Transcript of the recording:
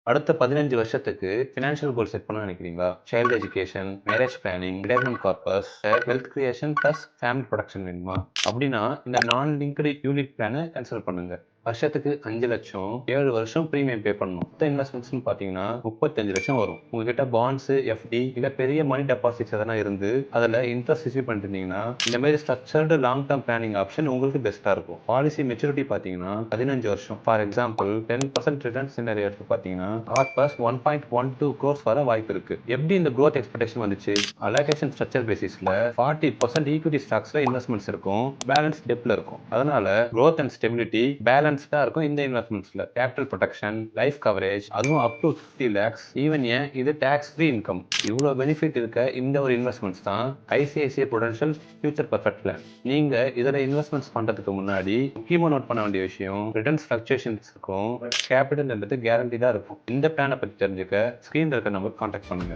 அடுத்த 15 வருஷத்துக்கு financial goal set பண்ண நினைக்கிறீங்களா? Child education, marriage planning, retirement corpus, wealth creation plus family production வேணுமா? அப்படின்னா இந்த நான் லிங்க்டு யூனிட் பிளானை கன்சிடர் பண்ணுங்க. வருஷத்துக்கு 5 லட்சம் 7 வருஷம் பிரீமியம் பே பண்ணணும். மொத்த இன்வெஸ்ட்மெண்ட்ஸ்னு பார்த்தீங்கன்னா 35 லட்சம் வரும். உங்ககிட்ட பாண்ட்ஸ், எஃப்டி இல்ல பெரிய மணி டெபாசிட்ஸ் எதனா இருந்து அதில் இன்ட்ரெஸ்ட் ரிசீவ் பண்ணிருந்தீங்கன்னா இந்த மாதிரி structured long term planning option உங்களுக்கு பெஸ்ட்டாக இருக்கும். பாலிசி மெச்சூரிட்டி பார்த்தீங்கன்னா 15 வருஷம். ஃபார் எக்ஸாம்பிள் 10% ரிட்டர்ன்ஸ் எடுத்து பார்த்தீங்கன்னா கார்பஸ் 1.12 crores வர வாய்ப்பு இருக்கு. எப்படி இந்த growth எக்ஸ்பெக்டேஷன் வந்துச்சு? அலோகேஷன் ஸ்ட்ரக்சர் பேசிஸ்ல 40% ஈக்விட்டி ஸ்டாக்ஸ்ல இன்வெஸ்ட்மெண்ட்ஸ் இருக்கும், பேலன்ஸ் டெப்ல இருக்கும். அதனால growth அண்ட் ஸ்டெபிலிட்டி பேலன்ஸ்டா இருக்கும். இந்த இன்வெஸ்ட்மெண்ட்ஸ்ல கேபிட்டல் ப்ரொடெக்ஷன், லைஃப் கவரேஜ், அதுவும் அப் டு 50 lakhs, ஈவன் ஏன் இது டாக்ஸ் ஃப்ரீ இன்கம். இவ்வளவு பெனிஃபிட் இருக்க இந்த ஒரு இன்வெஸ்ட்மெண்ட்ஸ் தான் ICICI Prudential future perfect plan. நீங்க இதுல இன்வெஸ்ட்மெண்ட்ஸ் பண்றதுக்கு முன்னாடி முக்கியமா நோட் பண்ண வேண்டிய விஷயம், ரிட்டர்ன்ஸ் ஃபிளக்சுவேஷன்ஸ் இருக்கும், கேபிட்டல் கேரண்டி தான் இருக்கும். இந்த பிளானை பத்தி தெரிஞ்சுக்க ஸ்கிரீன்ல இருக்க நம்பர் கான்டாக்ட் பண்ணுங்க.